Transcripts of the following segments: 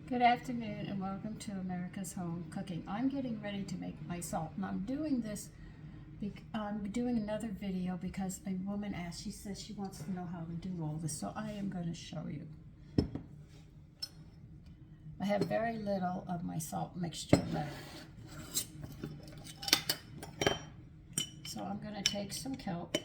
Good afternoon and welcome to America's Home Cooking. I'm getting ready to make my salt, and I'm doing this. I'm doing another video because a woman asked. She says she wants to know how to do all this, so I am going to show you. I have very little of my salt mixture left, so I'm going to take some kelp.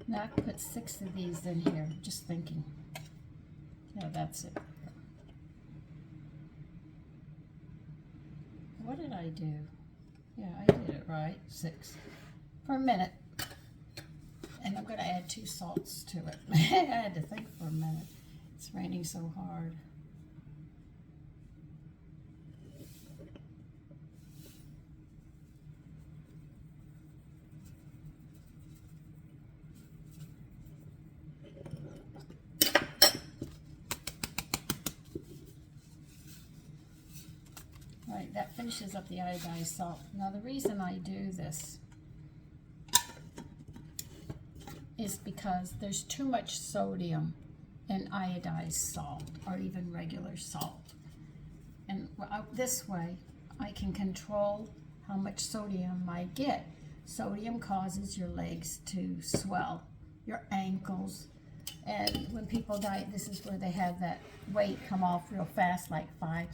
Now I put 6 of these in here, just thinking. Yeah, that's it. What did I do? Yeah, I did it right. 6 for a minute. And I'm going to add 2 salts to it. I had to think for a minute. It's raining so hard. Right, that finishes up the iodized salt. Now the reason I do this is because there's too much sodium in iodized salt or even regular salt. And this way I can control how much sodium I get. Sodium causes your legs to swell, your ankles, and when people diet, this is where they have that weight come off real fast, like 5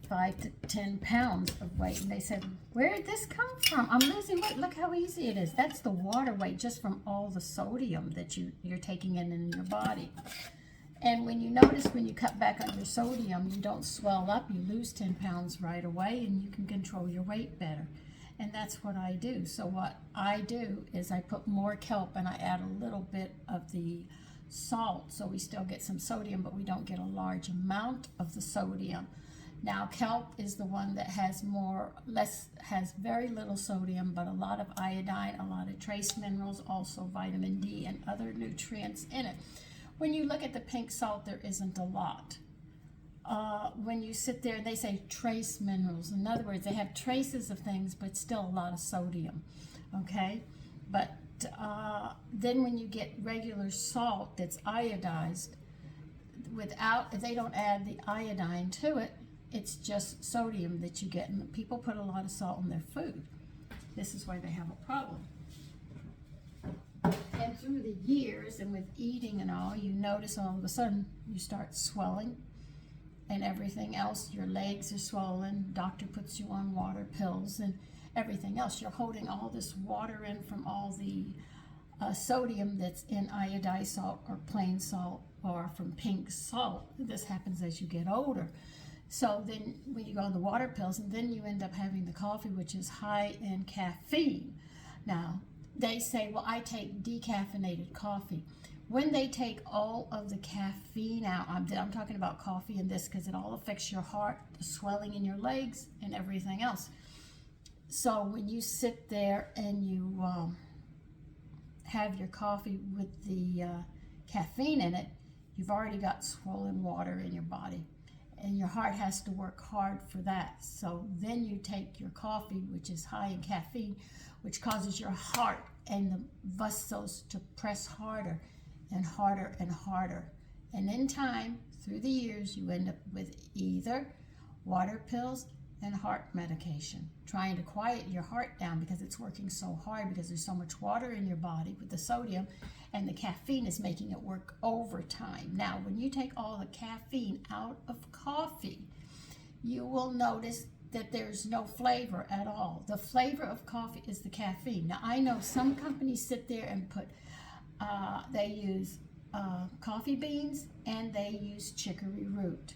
to 10 pounds of weight. And they said, where did this come from? I'm losing weight. Look how easy it is. That's the water weight just from all the sodium that you're taking in your body. And when you notice when you cut back on your sodium, you don't swell up. You lose 10 pounds right away, and you can control your weight better. And that's what I do. So what I do is I put more kelp, and I add a little bit of the salt, so we still get some sodium, but we don't get a large amount of the sodium. Now kelp is the one that has very little sodium, but a lot of iodine, a lot of trace minerals, also vitamin D and other nutrients in it. When you look at the pink salt, there isn't a lot. When you sit there, they say trace minerals. In other words, they have traces of things, but still a lot of sodium. Okay, but then when you get regular salt that's iodized, if they don't add the iodine to it, it's just sodium that you get. And people put a lot of salt in their food. This is why they have a problem. And through the years and with eating and all, you notice all of a sudden you start swelling and everything else. Your legs are swollen. Doctor puts you on water pills and everything else. You're holding all this water in from all the sodium that's in iodized salt or plain salt or from pink salt. This happens as you get older. So then when you go on the water pills, and then you end up having the coffee, which is high in caffeine. Now, they say, well, I take decaffeinated coffee. When they take all of the caffeine out, I'm talking about coffee and this because it all affects your heart, the swelling in your legs, and everything else. So when you sit there and you have your coffee with the caffeine in it, you've already got swollen water in your body. And your heart has to work hard for that. So then you take your coffee, which is high in caffeine, which causes your heart and the vessels to press harder and harder and harder. And in time, through the years, you end up with either water pills and heart medication, trying to quiet your heart down because it's working so hard because there's so much water in your body with the sodium, and the caffeine is making it work overtime. Now, when you take all the caffeine out of coffee, you will notice that there's no flavor at all. The flavor of coffee is the caffeine. Now, I know some companies sit there and put, they use coffee beans and they use chicory root.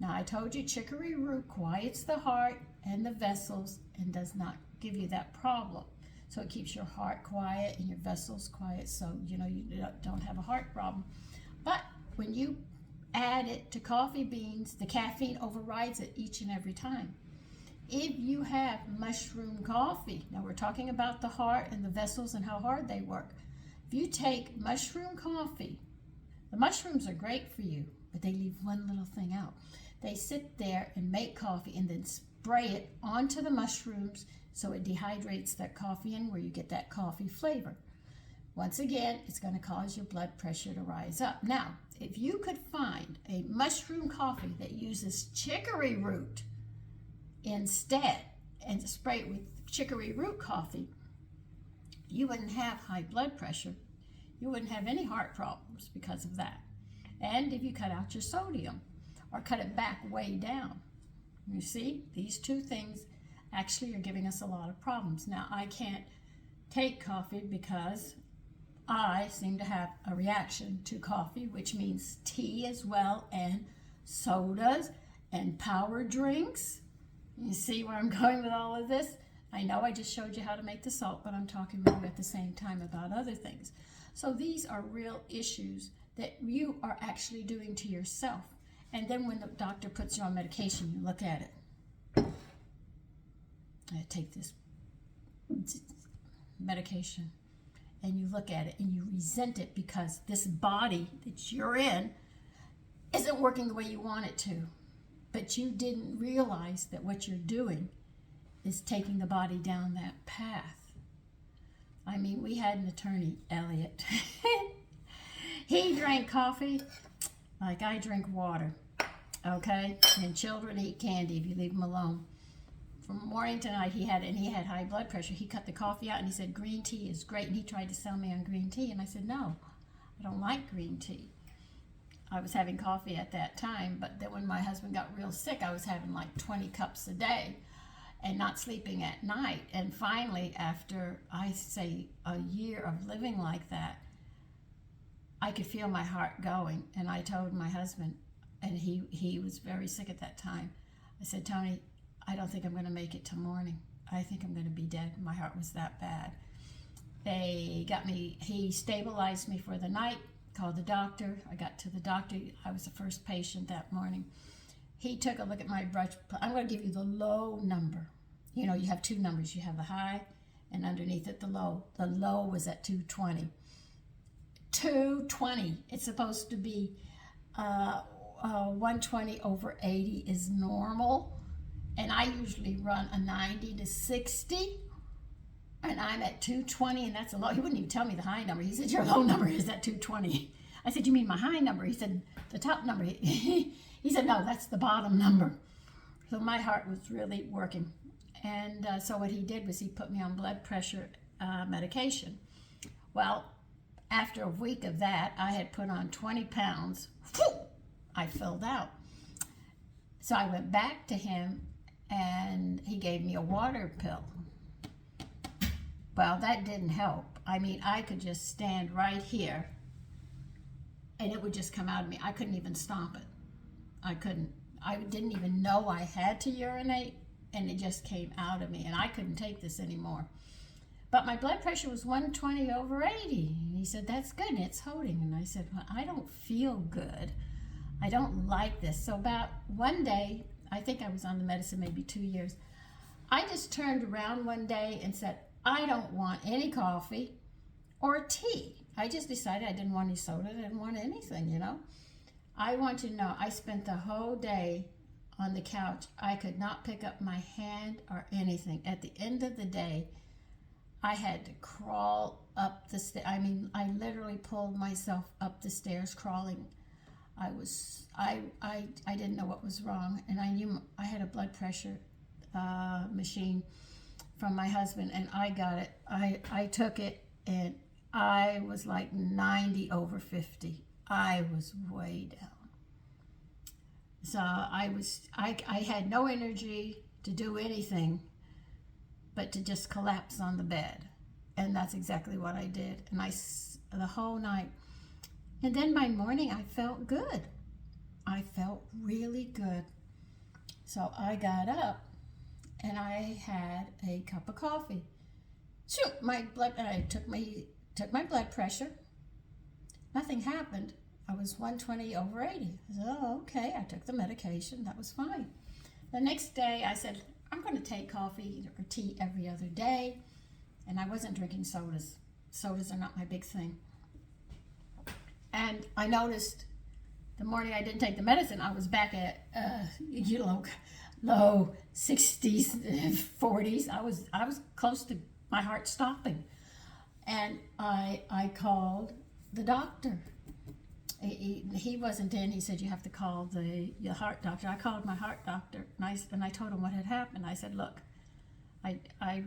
Now, I told you chicory root quiets the heart and the vessels and does not give you that problem. So it keeps your heart quiet and your vessels quiet, so you know you don't have a heart problem. But when you add it to coffee beans, the caffeine overrides it each and every time. If you have mushroom coffee, now we're talking about the heart and the vessels and how hard they work. If you take mushroom coffee, the mushrooms are great for you, but they leave one little thing out. They sit there and make coffee and then spray it onto the mushrooms so it dehydrates that coffee in where you get that coffee flavor. Once again, it's going to cause your blood pressure to rise up. Now, if you could find a mushroom coffee that uses chicory root instead and spray it with chicory root coffee, you wouldn't have high blood pressure. You wouldn't have any heart problems because of that. And if you cut out your sodium or cut it back way down, you see, these two things actually are giving us a lot of problems. Now, I can't take coffee because I seem to have a reaction to coffee, which means tea as well, and sodas and power drinks. You see where I'm going with all of this? I know I just showed you how to make the salt, but I'm talking with you at the same time about other things. So these are real issues that you are actually doing to yourself. And then when the doctor puts you on medication, you look at it. I take this medication, and you look at it and you resent it because this body that you're in isn't working the way you want it to. But you didn't realize that what you're doing is taking the body down that path. I mean, we had an attorney, Elliot. He drank coffee like I drink water, okay? And children eat candy if you leave them alone. From morning to night, he had high blood pressure. He cut the coffee out and he said, green tea is great. And he tried to sell me on green tea. And I said, no, I don't like green tea. I was having coffee at that time, but then when my husband got real sick, I was having like 20 cups a day and not sleeping at night. And finally, after, I say, a year of living like that, I could feel my heart going. And I told my husband, and he was very sick at that time, I said, Tony, I don't think I'm going to make it till morning. I think I'm going to be dead. My heart was that bad. He stabilized me for the night, called the doctor. I got to the doctor. I was the first patient that morning. He took a look at my blood. I'm going to give you the low number. You know, you have two numbers. You have the high and underneath it the low. The low was at 220. 220. It's supposed to be 120 over 80 is normal. And I usually run a 90 to 60, and I'm at 220, and that's a low. He wouldn't even tell me the high number. He said, your low number is at 220. I said, you mean my high number? He said, the top number. He said, no, that's the bottom number. So my heart was really working. And so what he did was he put me on blood pressure medication. Well, after a week of that, I had put on 20 pounds. Whew, I filled out. So I went back to him, and he gave me a water pill. Well, that didn't help. I mean, I could just stand right here, and it would just come out of me. I couldn't even stop it. I couldn't. I didn't even know I had to urinate, and it just came out of me, and I couldn't take this anymore. But my blood pressure was 120 over 80. And he said, that's good, and it's holding. And I said, well, I don't feel good. I don't like this. So about one day, I think I was on the medicine maybe 2 years, I just turned around one day and said, I don't want any coffee or tea. I just decided I didn't want any soda. I didn't want anything, you know. I want you to know, I spent the whole day on the couch. I could not pick up my hand or anything. At the end of the day, I had to crawl up the stairs. I mean, I literally pulled myself up the stairs crawling. I didn't know what was wrong, and I knew I had a blood pressure machine from my husband, and I got it. I took it, and I was like 90 over 50. I was way down. So I had no energy to do anything but to just collapse on the bed, and that's exactly what I did. And the whole night. And then by morning, I felt good. I felt really good. So I got up and I had a cup of coffee. I took my blood pressure. Nothing happened, I was 120 over 80. I said, oh, okay. I took the medication. That was fine. The next day, I said, I'm going to take coffee or tea every other day. And I wasn't drinking sodas. Sodas are not my big thing. And I noticed the morning I didn't take the medicine, I was back at, low 60s, 40s. I was close to my heart stopping. And I called the doctor. He wasn't in. He said, you have to call the heart doctor. I called my heart doctor, and I told him what had happened. I said, look, I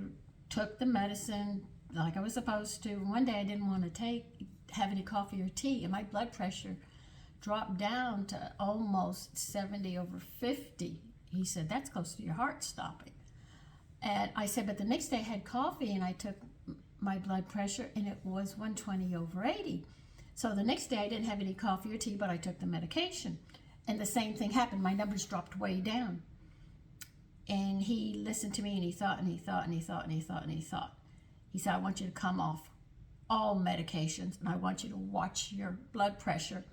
took the medicine like I was supposed to. One day I didn't want to have any coffee or tea, and my blood pressure dropped down to almost 70 over 50. He said, that's close to your heart stopping. And I said, but the next day I had coffee, and I took my blood pressure, and it was 120 over 80. So the next day I didn't have any coffee or tea, but I took the medication. And the same thing happened. My numbers dropped way down. And he listened to me, and he thought, and he thought, and he thought, and he thought, and he thought. He said, I want you to come off all medications, and I want you to watch your blood pressure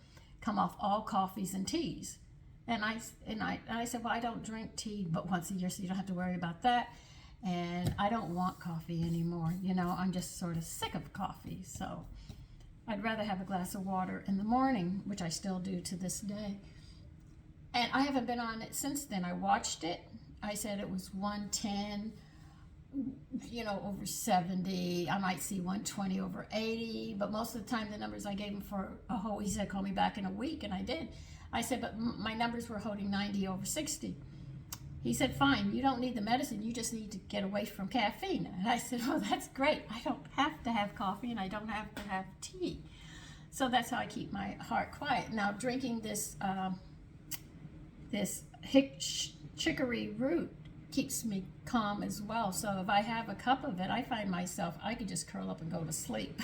come off all coffees and teas. And I said, well, I don't drink tea but once a year, so you don't have to worry about that. And I don't want coffee anymore. I'm just sort of sick of coffee. So I'd rather have a glass of water in the morning, which I still do to this day. And I haven't been on it since then. I watched it. I said it was 110, over 70. I might see 120 over 80, but most of the time the numbers I gave him he said, call me back in a week, and I did. I said, but my numbers were holding 90 over 60. He said, fine, you don't need the medicine, you just need to get away from caffeine. And I said, oh, that's great. I don't have to have coffee, and I don't have to have tea. So that's how I keep my heart quiet. Now, drinking this chicory root keeps me calm as well. So if I have a cup of it, I find myself, I could just curl up and go to sleep.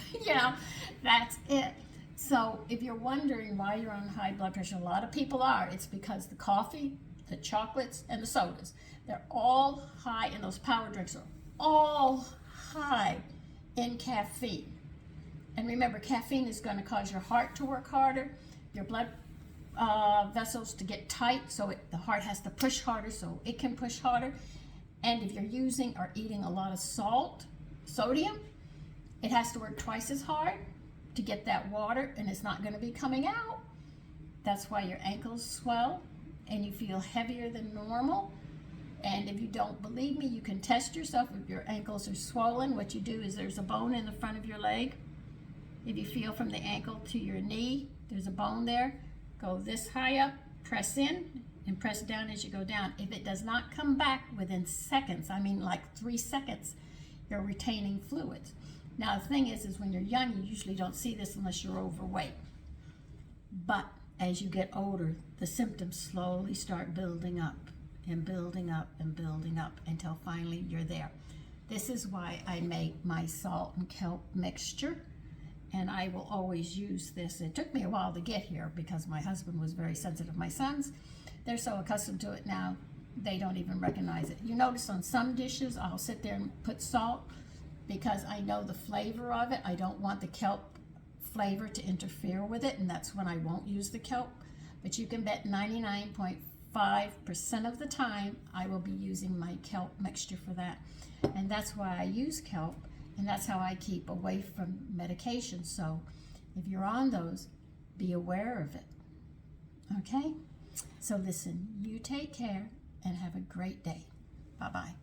That's it. So if you're wondering why you're on high blood pressure, a lot of people are. It's because the coffee, the chocolates, and the sodas, they're all high, and those power drinks are all high in caffeine. And remember, caffeine is going to cause your heart to work harder, your blood vessels to get tight, so the heart has to push harder so it can push harder. And if you're using or eating a lot of sodium, it has to work twice as hard to get that water, and it's not going to be coming out. That's why your ankles swell and you feel heavier than normal. And if you don't believe me, you can test yourself. If your ankles are swollen, what you do is there's a bone in the front of your leg. If you feel from the ankle to your knee, there's a bone there. Go this high up, press in, and press down as you go down. If it does not come back within seconds, I mean like 3 seconds, you're retaining fluids. Now the thing is when you're young, you usually don't see this unless you're overweight. But as you get older, the symptoms slowly start building up and building up and building up until finally you're there. This is why I make my salt and kelp mixture, and I will always use this. It took me a while to get here because my husband was very sensitive. My sons, they're so accustomed to it now, they don't even recognize it. You notice on some dishes, I'll sit there and put salt because I know the flavor of it. I don't want the kelp flavor to interfere with it, and that's when I won't use the kelp. But you can bet 99.5% of the time I will be using my kelp mixture for that. And that's why I use kelp, and that's how I keep away from medication. So if you're on those, be aware of it. Okay? So listen, you take care and have a great day. Bye-bye.